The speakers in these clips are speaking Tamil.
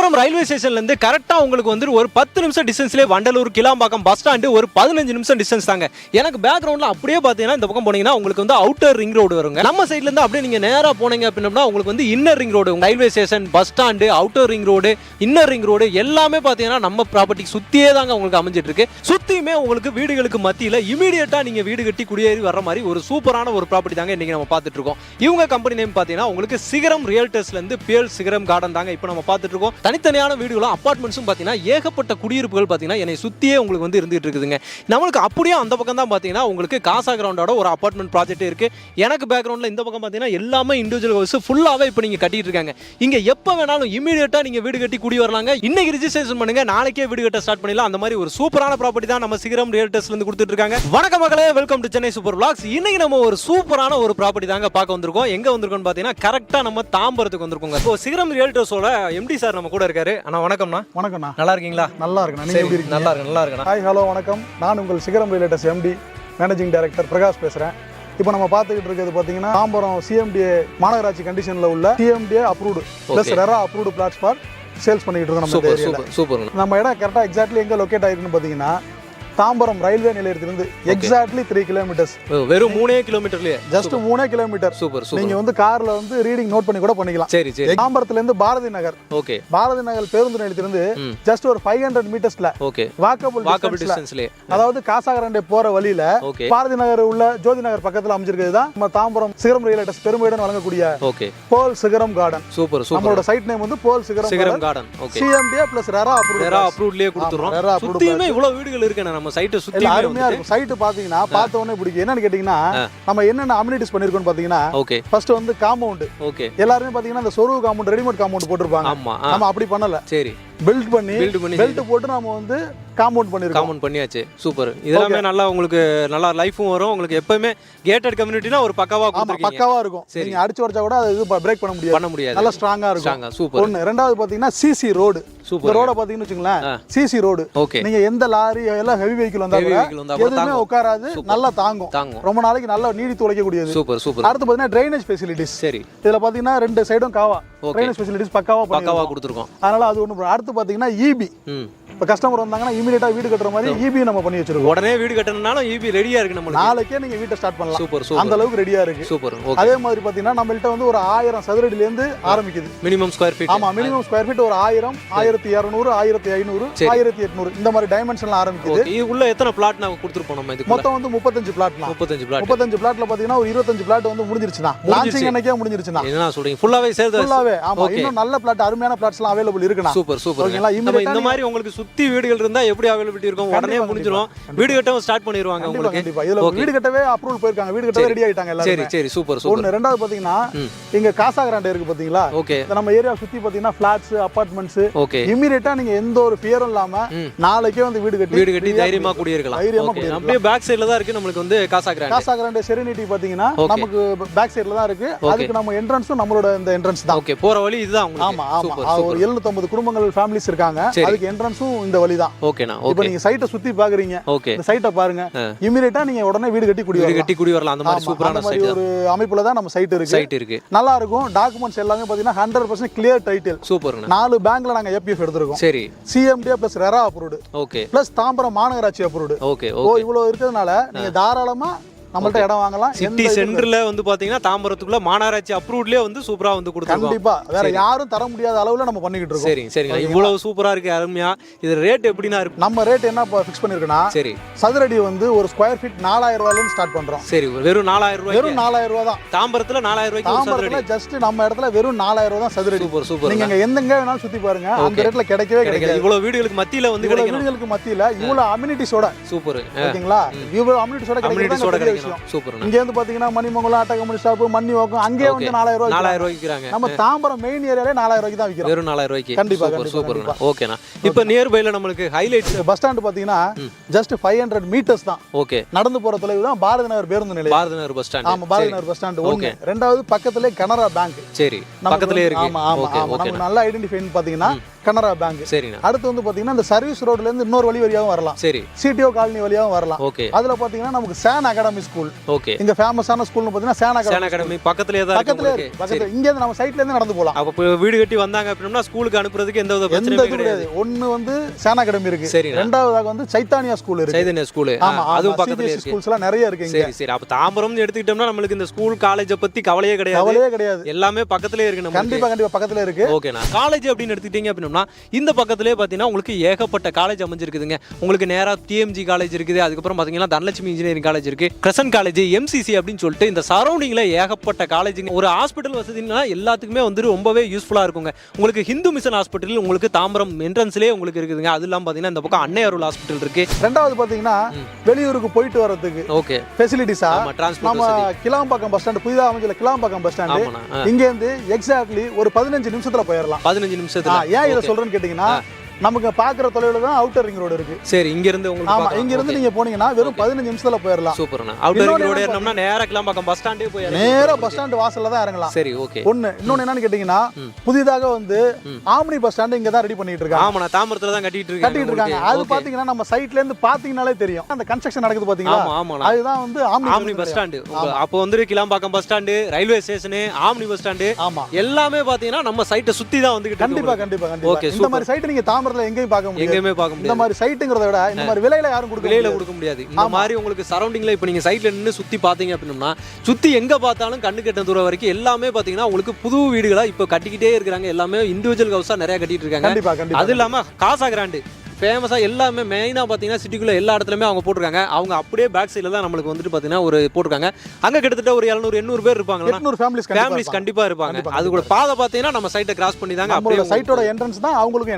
சிகரம் ரயில்வே ஸ்டேஷன்ல இருந்து கரெக்டா உங்களுக்கு வந்து ஒரு 10 நிமிஷம் டிஸ்டன்ஸ்லேயே வண்டலூர் கிளாம்பாக்கம் பஸ் ஸ்டாண்டு ஒரு 15 நிமிஷம் டிஸ்டன்ஸ் தாங்க. எனக்கு பேக்ரவுண்ட்ல அப்படியே பார்த்தீங்கன்னா இந்த பக்கம் போனீங்கன்னா உங்களுக்கு வந்து அவுட்டர் ரிங் ரோடு வருங்க. நம்ம சைட்ல இருந்து அப்படியே நீங்க நேரா போனீங்க அப்படின்னா உங்களுக்கு வந்து inner ring road, railway station, bus stand, outer ring road, inner ring road எல்லாமே பார்த்தீங்கன்னா நம்ம ப்ராப்பர்ட்டி சுத்தியே தாங்க உங்களுக்கு அமைஞ்சிட்டு இருக்கு. சுத்தியுமே உங்களுக்கு வீடுகளுக்கு மத்தியில் இமீடியட்டா நீங்க வீடு கட்டி குடியேறி வர்ற மாதிரி ஒரு சூப்பரான ஒரு ப்ராப்பர்ட்டி தாங்க இன்னைக்கு நம்ம பார்த்துட்டு இருக்கோம். இவங்க கம்பெனி நேம் பார்த்தீங்கன்னா உங்களுக்கு சிகரம் ரியல்டர்ஸ்ல இருந்து பியல் சிகரம் கார்டன் தாங்க இப்போ நம்ம பார்த்துட்டு இருக்கோம். தனித்தனியான வீடுகளும் அபார்ட்மெண்ட்ஸும் பார்த்தீங்கன்னா ஏகப்பட்ட குடியிருப்புகள் பார்த்தீங்கன்னா என்னை சுற்றியே உங்களுக்கு வந்து இருந்துகிட்டு இருக்குதுங்க. நம்மளுக்கு அப்படியே அந்த பக்கம் தான் பார்த்தீங்கன்னா உங்களுக்கு காசா கிரவுண்டோட ஒரு அபார்ட்மெண்ட் ப்ராஜெக்ட் இருக்குது. எனக்கு பேக்ரவுண்டில் இந்த பக்கம் பார்த்தீங்கன்னா எல்லாமே இண்டிவிஜுவல் ஹவுஸ் ஃபுல்லாகவே இப்போ நீங்கள் கட்டிட்டு இருக்காங்க. இங்கே எப்போ வேணாலும் இமீடியட்டாக நீங்கள் வீடு கட்டி குடி வரலாங்க. இன்னைக்கு ரிஜிஸ்ட்ரேஷன் பண்ணுங்க, நாளைக்கே வீடு கட்ட ஸ்டார்ட் பண்ணிடலாம். அந்த மாதிரி ஒரு சூப்பரான ப்ராப்பர்ட்டி தான் நம்ம சிகரம் ரியல்டர்ஸ்லேருந்து கொடுத்துட்டு இருக்காங்க. வணக்கம் மக்களே, welcome to Chennai super vlogs. இன்னைக்கு நம்ம ஒரு சூப்பரான ஒரு ப்ராப்பர்ட்டி தாங்க பார்க்க வந்திருக்கோம். எங்கே வந்திருக்கோம்னு பார்த்தீங்கன்னா கரெக்டாக நம்ம தாம்பரத்துக்கு வந்திருக்கோங்க. இப்போ சிகரம் ரியல்டர்ஸோட எம்டி சார் நம்ம கூட இருக்காரு. அண்ணா வணக்கம்ண்ணா. வணக்கம்ண்ணா. நல்லா இருக்கீங்களா? நல்லா இருக்கேன். நீங்க எப்படி இருக்கீங்க? நல்லா இருக்கேன், நல்லா இருக்கேன். ஹாய், ஹலோ, வணக்கம். நான் உங்கள் சிகரம் realtors empty managing director Prakash பேசுறேன். இப்போ நம்ம பார்த்துக்கிட்டு இருக்கிறது பார்த்தீங்கன்னா தாம்பரம் சிஎம்டிஏ மாநகராட்சி கண்டிஷன்ல உள்ள CMDA approved plus RERA approved plots for sales பண்ணிட்டு இருக்கோம். நம்ம ஏரியால சூப்பர். நம்ம இடம் கரெக்டா எக்ஸாக்ட்லி எங்க லொகேட் ஆயிருக்குன்னு பார்த்தீங்கன்னா தாம்பரம் ரயில்வே நிலையத்திலிருந்து எக்ஸாக்ட்லி 3 கிலோமீட்டர்ஸ். வெறும் 3 கிலோமீட்டர்லயே, ஜஸ்ட் 3 கிலோமீட்டர். சூப்பர். நீங்க வந்து கார்ல வந்து ரீடிங் நோட் பண்ணி கூட பண்ணிக்கலாம். சரி. தாம்பரத்துல இருந்து பாரதி நகர், ஓகே, பாரதி நகர் பேருந்து நிலையத்திலிருந்து ஜஸ்ட் ஒரு 500 மீட்டர்ஸ்ல, ஓகே, வாக்கபிள் டிஸ்டன்ஸ்ல, அதாவது காசாகரண்டே போற வழியில பாரதி நகர் உள்ள ஜோதி நகர் பக்கத்துல அமைஞ்சிருக்கிறது தான் நம்ம தாம்பரம் சிகரம் ரியல்டர்ஸ் பெருமையுடன் வழங்கக்கூடிய போல் சிகரம் கார்டன். சூப்பர். நம்மளோட சைட் நேம் வந்து போல் சிகரம் கார்டன். சிஎம்டிஏ பிளஸ் ரெரா அப்ரூவ்ட்லயே கொடுத்துறோம். சுத்தியுமே இவ்வளவு வீடுகள் இருக்கு. நம்ம சைட் சுத்தி அருமையா இருக்கும். சைட் பாத்தீங்கன்னா பார்த்த உடனே பிடிக்கும். என்னன்னு கேட்டீங்கன்னா நம்ம என்னென்ன அம்யூனிட்டிஸ் பண்ணிருக்கோம் பாத்தீங்கன்னா ஃபர்ஸ்ட் வந்து காம்பவுண்ட். எல்லாருமே பாத்தீங்கன்னா அந்த சொருவு காம்பவுண்ட், ரெடிமேட் காம்பவுண்ட் போட்டுருப்பாங்க. நம்ம அப்படி பண்ணல. சரி, பில்ட் பண்ணி பெல்ட் போட்டு நாம வந்து காம்பவுண்ட் பண்ணிருக்கோம். காம்பவுண்ட் பண்ணியாச்சு. சூப்பர். இதெல்லாம் நல்லா உங்களுக்கு நல்லா லைஃபும் வரும். உங்களுக்கு எப்பவுமே கேட்டட் கம்யூனிட்டினா ஒரு பக்காவா இருக்கும். நீங்க அடிச்சு வச்சா கூட அது பிரேக் பண்ண முடியாது. நல்லா ஸ்ட்ராங்கா இருக்கும். சூப்பர். ஒன்னு. ரெண்டாவது பாத்தீங்கன்னா சிசி ரோடு. இந்த ரோட பாத்தீங்கன்னு வச்சுங்களேன், சிசி ரோடு. நீங்க எந்த லாரி எல்லாம் ஹெவி வெஹிக்கிள் வந்தா கூட எதுவுமே உட்காராது, நல்லா தாங்கும். ரொம்ப நாளைக்கு நல்லா நீடித்து உழைக்கக்கூடியது. சூப்பர். அடுத்து பாத்தீங்கன்னா ட்ரைனேஜ் ஃபெசிலிட்டிஸ். சரி, இதுல பாத்தீங்கன்னா ரெண்டு சைடும் காவா ட்ரைனேஜ் ஃபெசிலிட்டிஸ் பக்காவா கொடுத்துருக்கோம். அதனால அது ஒண்ணு. அடுத்து பாத்தீங்கன்னா ஈபி. இப்ப கஸ்டமர் வந்தாங்கன்னா இமிடியேட்டா வீடு கட்டுற மாதிரி ஈபி நம்ம பண்ணி வச்சிருக்கோம். உடனே வீடு கட்டணும்னாலும் ஈபி ரெடியா இருக்கு. நம்ம நாளைக்கே நீங்க வீட்டை ஸ்டார்ட் பண்ணலாம். சூப்பர். அந்த அளவுக்கு ரெடியா இருக்கு. சூப்பர். அதே மாதிரி பாத்தீங்கன்னா நம்மள்ட்ட வந்து ஒரு 1000 சதுரடியில இருந்து ஆரம்பிக்குது. Minimum square feet. ஆமா, மினிமம் ஸ்கொயர் ஃபீட் ஒரு 1000, 1200, 1500, 1800 இந்த மாதிரி டைமென்ஷன்ல ஆரம்பிக்குது. இது உள்ள எத்தனை பிளாட் நாங்க கொடுத்துருப்போம்? நம்ம இதுக்கு மொத்தம் வந்து 35 பிளாட்லாம். 35 பிளாட்ல பாத்தீங்கன்னா ஒரு 25 பிளாட் வந்து முடிஞ்சிருச்சுனா, லான்ச்சிங் அன்னைக்கே முடிஞ்சிருச்சுனா. என்ன சொல்றீங்க? ஃபுல்லாவே சேர்த்து ஃபுல்லாவே. ஆமா, இன்னும் நல்ல பிளாட், அருமையான பிளாட்ஸ்லாம் அவேலபிள் இருக்குனா. சூப்பர். ஓகேங்களா? இந்த மாதிரி உங்களுக்கு சுத்தி வீடுகள் இருந்தா எப்படி அவைலபிலிட்டி இருக்கும்? உடனே முடிஞ்சிரும். வீடு கட்டவும் ஸ்டார்ட் பண்ணிடுவாங்க உங்களுக்கு. கண்டிப்பா. இதுல வீடு கட்டவே அப்ரூவல் போயிருக்காங்க. வீடு கட்டவே ரெடி ஆயிட்டாங்க எல்லாரும். சரி. சூப்பர். ஒன்னு. ரெண்டாவது பாத்தீங்கன்னா இங்க காசாகரண்டே இருக்கு பாத்தீங்களா? நம்ம ஏரியா சுத்தி பாத்தீங்கன்னா ஃபிளாட்ஸ், அபார்ட்மெண்ட்ஸ். இமிடியேட்டா நீங்க எந்த ஒரு ஃபியரும் இல்லாம நாளைக்கே வந்து வீடு கட்டி தைரியமா குடியிருக்கலாம். அப்படியே பேக் சைடுல தான் இருக்கு நமக்கு வந்து காசாகரண்டே செரினிட்டி பாத்தீங்கன்னா நமக்கு பேக் சைடுல தான் இருக்கு. அதுக்கு நம்ம என்ட்ரன்ஸும் நம்மளோட இந்த என்ட்ரன்ஸ் தான். ஓகே, போற வழி இதுதான் உங்களுக்கு. ஆமா. ஒரு 750 குடும்பங்கள் ஃபேமிலிஸ் இருக்காங்க. அதுக்கு என்ட்ரன்ஸும் இந்த வழி தான். ஓகேனா? இப்போ நீங்க சைட்டை சுத்தி பாக்குறீங்க, இந்த சைட்டை பாருங்க. இமிடியேட்டா நீங்க உடனே வீடு கட்டி குடி வரலாம். அந்த மாதிரி சூப்பரான சைட், ஒரு அமைப்புல தான் நம்ம சைட் இருக்கு. நல்லா இருக்கும். டாக்குமெண்ட்ஸ் எல்லாமே பாத்தீங்கன்னா 100% கிளியர் டைட்டில். சூப்பர். 4 பேங்க்ல நாங்க ஏபிஎஃப் எடுத்துறோம். சரி, CMDA plus RERA approved, okay, plus Tambaram மாநகராட்சி அப்ரூவ்டு. ஓகே. இவ்வளவு இருக்கிறதுனால நீங்க தாராளமா நம்மள்ட்ட இடம் வாங்கலாம். சிட்டி சென்டர்ல வந்து பாத்தீங்கன்னா தாம்பரத்துக்குள்ள மாநகராட்சி அப்ரூவ்ட்லயே வந்து சூப்பரா வந்து கொடுத்துருக்கோம். கண்டிப்பா வேற யாரும் தர முடியாத அளவுல நம்ம பண்ணிக்கிட்டு இருக்கோம். சரி. இவ்வளவு சூப்பரா இருக்கு, அருமையா. இது ரேட் எப்படினா இருக்கு? நம்ம ரேட் என்ன ஃபிக்ஸ் பண்ணிருக்கோம்னா, சரி, சதுரடி வந்து ஒரு ஸ்கொயர் ஃபீட் 4000 ரூபாயில இருந்து ஸ்டார்ட் பண்றோம். சரி, வெறும் 4000 ரூபாய். வெறும் 4000 ரூபாய் தான். தாம்பரத்துல 4000 ரூபாய்க்கு தாம்பரத்துல ஜஸ்ட் நம்ம இடத்துல வெறும் 4000 ரூபாய் தான் சதுரடி. சூப்பர். நீங்க எந்தங்க வேணாலும் சுத்தி பாருங்க, அந்த ரேட்ல கிடைக்கவே கிடைக்காது. இவ்வளவு வீடுகளுக்கு மத்தியில வந்து கிடைக்கும். வீடுகளுக்கு மத்தியில இவ்வளவு அம்யூனிட்டிஸோட. சூப்பர். ஓகேங்களா? இவ்வளவு அம்யூனிட்டிஸோட கிடைக்கும். சூப்பர். இங்க வந்து பாத்தீங்கன்னா மணிமங்கலம், ஆட்டகமணி ஸ்டாப், மண்ணி வாக்கம், அங்கே வந்து 4000 ரூபாய் விக்கிறாங்க. நம்ம தாம்பரம் மெயின் ஏரியாலே 4000 ரூபாய்க்கு தான் விக்கிறோம். வெறும் 4000 ரூபாய்க்கு. கண்டிப்பா. சூப்பர். ஓகேனா? இப்போ நியர் பைல நமக்கு ஹைலைட் பஸ் ஸ்டாண்ட் பாத்தீங்கன்னா ஜஸ்ட் 500 மீட்டர்ஸ் தான். ஓகே. நடந்து போற தொலைவு தான் பாரதி நகர் பேருந்து நிலையம். Bharathi Nagar bus stand. ஆமா, Bharathi Nagar bus stand. Okay. ரெண்டாவது பக்கத்திலே கனரா பேங்க். சரி, பக்கத்திலே இருக்கு. ஆமா. நமக்கு நல்ல ஐடென்டிஃபைன்னு பாத்தீங்கன்னா கனரா பேங்க். சரிண்ணா. அடுத்து வந்து பாத்தீங்கன்னா இந்த சர்வீஸ் ரோட்ல இருந்து இன்னொரு வழி வழியாவும் வரலாம். சரி. சிடிஓ காலனி வழியாவும் வரலாம். ஓகே. அதுல பாத்தீங்கன்னா நமக்கு சான் அகாடமி ஸ்கூல். ஓகே. இங்க ஃபேமஸான ஸ்கூல்னு பாத்தீங்கன்னா சான் அகாடமி பக்கத்துலயே தான் இருக்கு. பக்கத்துல இங்க இருந்து நம்ம சைட்ல இருந்து நடந்து போலாம். அப்ப வீடு கட்டி வந்தாங்க அப்படினா ஸ்கூலுக்கு அனுப்புறதுக்கு எந்த வித பிரச்சனையும் கிடையாது. ஒன்னு வந்து சான் அகாடமி இருக்கு. சரி. இரண்டாவதாக வந்து சைத்தானியா ஸ்கூல் இருக்கு. சைதானியா ஸ்கூல். அதுவும் பக்கத்துல இருக்கு. ஸ்கூல்ஸ் எல்லாம் நிறைய இருக்கு இங்க. சரி. அப்ப தாம்பரம்னு எடுத்துக்கிட்டோம்னா நமக்கு இந்த ஸ்கூல் காலேஜ் பத்தி கவலையே கிடையாது. எல்லாமே பக்கத்துலயே இருக்கு நமக்கு. கண்டிப்பா பக்கத்துல இருக்கு. ஓகேண்ணா. காலேஜ் அப்படின்னு எடுத்துக்கிட்டீங்க அப்படின்னா இந்த பக்கத்துலயே பாத்தீங்கன்னா உங்களுக்கு ஏகப்பட்ட காலேஜ் அமைஞ்சிருக்குதுங்க. உங்களுக்கு நேரா டிஎம்ஜி காலேஜ் இருக்குது. அதுக்கப்புறம் பாத்தீங்கன்னா தனலட்சுமி இன்ஜினியரிங் காலேஜ் இருக்கு. கிரசன்ட் காலேஜ், எம்சிசி அப்படின்னு சொல்லிட்டு இந்த சரௌண்டிங்ல ஏகப்பட்ட காலேஜுங்க. ஒரு ஹாஸ்பிட்டல் வசதினா எல்லாத்துக்குமே வந்து ரொம்பவே யூஸ்ஃபுல்லா இருக்குங்க. உங்களுக்கு ஹிந்து மிஷன் ஹாஸ்பிட்டல் உங்களுக்கு தாம்பரம் என்ட்ரன்ஸ்லயே உங்களுக்கு இருக்குதுங்க. அது இல்லாம பாத்தீங்கன்னா இந்த பக்கம் அன்னை அருள் ஹாஸ்பிட்டல் இருக்கு. ரெண்டாவது பாத்தீங்கன்னா வெளியூருக்கு போயிட்டு வரதுக்கு ஓகே ஃபெசிலிட்டிஸா நம்ம கிளாம்பாக்கம் பஸ் ஸ்டாண்ட் புதிதா அமைஞ்சல கிளாம்பாக்கம் பஸ் ஸ்டாண்ட் இங்க இருந்து எக்ஸாக்ட்லி ஒரு 15 நிமிஷத்துல போயிடலாம். 15 நிமிஷத்துல. ஏன் இதை சொல்றேன்னு கேட்டீங்கன்னா நமக்கு பாக்குற தொலைவுல தான் அவுட்டர் ரிங் ரோடு இருக்கு. சரி. இங்க இருந்து உங்களுக்கு ஆமா இங்க இருந்து நீங்க போனீங்கன்னா வெறும் 15 நிமிஷத்துல போயிடலாம். சூப்பர்ண்ணா. அவுட்டர் ரிங் ரோடு ஏறணும்னா நேரா கிளாம்பாக்கம் பஸ் ஸ்டாண்டே போயிடலாம். நேரா பஸ் ஸ்டாண்ட் வாசல்ல தான் இறங்கலாம். சரி. ஓகே. இன்னொன்னு என்னன்னு கேட்டீங்கன்னா புதிதாக வந்து ஆம்னி பஸ் ஸ்டாண்ட் இங்க தான் ரெடி பண்ணிட்டு இருக்காங்க. ஆமாண்ணா. தாம்பரத்துல தான் கட்டிட்டு இருக்காங்க. அது பாத்தீங்கன்னா நம்ம சைட்ல இருந்து பாத்தீங்கனாலே தெரியும். அந்த கன்ஸ்ட்ரக்ஷன் நடக்குது பாத்தீங்களா? ஆமாண்ணா. அதுதான் வந்து ஆம்னி பஸ் ஸ்டாண்ட். அப்போ வந்து Kilambakkam bus stand, railway station, omni bus stand எல்லாமே பாத்தீங்கன்னா நம்ம சைட்டை சுத்தி தான் வந்துகிட்டு இருக்கு. கண்டிப்பா. ஓகே. இந்த மாதிரி சைட் நீங்க தாம்பரத்துல எங்கேயும் பார்க்க முடியாது. எங்கேயுமே பார்க்க முடியாது. இந்த மாதிரி சைட்டுங்கிறத விட இந்த மாதிரி விலையில யாரும் கொடுக்க முடியாது. இந்த மாதிரி உங்களுக்கு சரௌண்டிங்ல இப்போ நீங்க சைட்ல நின்னு சுத்தி பாத்தீங்க அப்படின்னா சுத்தி எங்க பார்த்தாலும் கண்ணு கெட்ட தூரம் வரைக்கும் எல்லாமே பாத்தீங்கன்னா உங்களுக்கு புது வீடுகளா இப்போ கட்டிக்கிட்டே இருக்காங்க. எல்லாமே இண்டிவிஜுவல் ஹவுஸா நிறைய கட்டிட்டு இருக்காங்க. அது இல்லாம காசா கிராண்ட் ஃபேமஸா எல்லாமே மெயினா பாத்தீங்கன்னா சிட்டிக்குள்ள எல்லா இடத்துலயுமே அவங்க போட்டுருக்காங்க. அவங்க அப்படியே பேக் சைடுல தான் நம்மளுக்கு வந்துட்டு பாத்தீங்கன்னா ஒரு போட்டுருக்காங்க. அங்க கிட்டத்தட்ட ஒரு 700-800 பேர் இருப்பாங்க. 800 ஃபேமிலிஸ் கண்டிப்பா இருப்பாங்க. அது கூட பாதை பாத்தீங்கன்னா நம்ம சைட்டை கிராஸ் பண்ணி தாங்க அப்படியே சைட்டோட என்ட்ரன்ஸ் தான் அவங்களுக்கு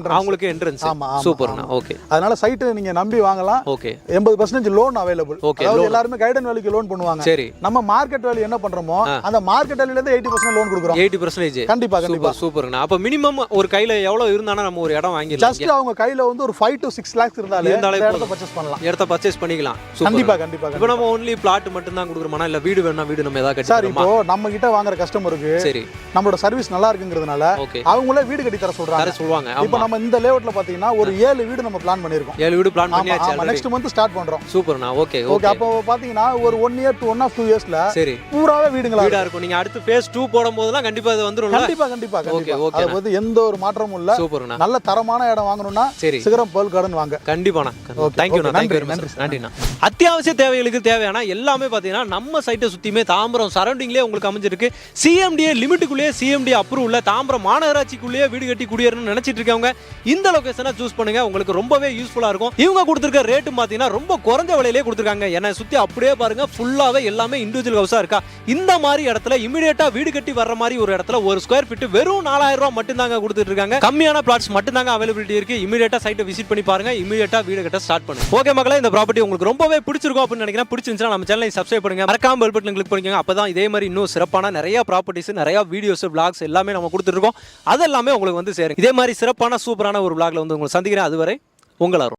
என்ட்ரன்ஸ். சூப்பர்ண்ணா. ஓகே. அதனால சைட்டை நீங்க நம்பி வாங்கலாம். ஓகே. 80% loan available. அதாவது எல்லாரும் கைடன் வேல்யூக்கு லோன் பண்ணுவாங்க. சரி. நம்ம மார்க்கெட் வேல்யூ என்ன பண்றோமோ அந்த மார்க்கெட் வேல்யூல இருந்து 80% லோன் கொடுக்குறோம். 80%. கண்டிப்பா. சூப்பர்ண்ணா. அப்ப மினிமம் ஒரு கையில எவ்வளவு இருந்தானா நம்ம ஒரு இடம் வாங்கிடலாம். ஜஸ்ட் அவங்க கையில வந்து ஒரு 5 to 6 lakhs இடத்தை பர்ச்சேஸ் பண்ணிக்கலாம். கண்டிப்பா. இப்போ நம்ம only plot மட்டும் தான் கொடுக்குறோமா இல்ல வீடு வேணா வீடு நம்ம ஏதாவது கட்டி தரமா? இப்போ நம்ம கிட்ட வாங்குற கஸ்டமருக்கு சரி நம்மளோட சர்வீஸ் நல்லா இருக்குங்கிறதுனால அவங்களே வீடு கட்டி தர சொல்றாங்க. இப்போ நம்ம இந்த லேஅவுட்ல பாத்தீங்கன்னா ஒரு 7 வீடு நம்ம பிளான் பண்ணிருக்கோம். 7 வீடு பிளான் பண்ணியாச்சு. நெக்ஸ்ட் மந்த் ஸ்டார்ட் பண்றோம். சூப்பர்ண்ணா. ஓகே. அப்போ பாத்தீங்கன்னா ஒரு 1 year to 1.5 yearsல சரி பூராவே வீடுங்களா இருக்கும். நீங்க அடுத்து phase 2 போடும்போதெல்லாம் கண்டிப்பா அது வந்துரும். கண்டிப்பா. அத பத்தி எந்த ஒரு மாற்றமும் இல்ல. சூப்பர்ண்ணா. நல்ல தரமான இடம் வாங்கணும்னா சிகரம் பேர்ல் கார்டன் வாங்க. கண்டிப்பாண்ணா. நன்றிண்ணா. அத்தியாவசிய தேவைகளுக்கு தேவையான எல்லாமே பாத்தீங்கன்னா நம்ம சைட்டை சுத்தியுமே தாம்பரம் சரௌண்டிங்லேயே உங்களுக்கு அமைஞ்சிருக்கு. சிஎம்டிஏ லிமிட்டுக்குள்ளேயே சிஎம்டி அப்ரூவ் உள்ள தாம்பரம் மாநகராட்சிக்குள்ளேயே வீடு கட்டி குடியேறணும்னு நினைச்சிட்டு இருக்கவங்க இந்த லொகேஷனை சூஸ் பண்ணுங்க. உங்களுக்கு ரொம்பவே யூஸ்ஃபுல்லா இருக்கும். இவங்க கொடுத்துருக்க ரேட்டு பாத்தீங்கன்னா ரொம்ப குறைஞ்ச விலையிலே கொடுத்துருக்காங்க. என்னை சுத்தி அப்படியே பாருங்க ஃபுல்லாவே எல்லாமே இண்டிவிஜுவல் ஹவுஸா இருக்கா. இந்த மாதிரி இடத்துல இமிடியேட்டா வீடு கட்டி வர்ற மாதிரி ஒரு இடத்துல ஒரு ஸ்கொயர் ஃபீட் வெறும் 4000 ரூபாய் மட்டும் தாங்க கொடுத்துட்டு இருக்காங்க. கம்மியான பிளாட்ஸ் மட்டும் தாங்க அவைலபிலிட்டி இருக்கு. இமிடியேட்டா சைட்டை விசிட் பண்ணி பாருங்க. இமிடியேட்டா வீடு கட்ட ஸ்டார்ட் பண்ணுங்க. ஓகே மக்களே, இந்த ப்ராப்பர்ட்டி உங்களுக்கு ரொம்பவே பிடிச்சிருக்கும் அப்படின்னு நினைக்கிறேன். பிடிச்சிருந்துச்சுன்னா நம்ம சேனலை சப்ஸ்கிரைப் பண்ணுங்க. மறக்காம பெல் பட்டன் கிளிக் பண்ணிக்கோங்க. அப்பதான் இதே மாதிரி இன்னும் சிறப்பான நிறைய ப்ராப்பர்ட்டிஸ், நிறைய வீடியோஸ், vlogs எல்லாமே நம்ம கொடுத்துட்டு இருக்கோம். அதெல்லாமே உங்களுக்கு வந்து சேரும். இதே மாதிரி சிறப்பான சூப்பரான ஒரு vlogல வந்து உங்களை சந்திக்கிறேன். அதுவரை உங்களாரும்.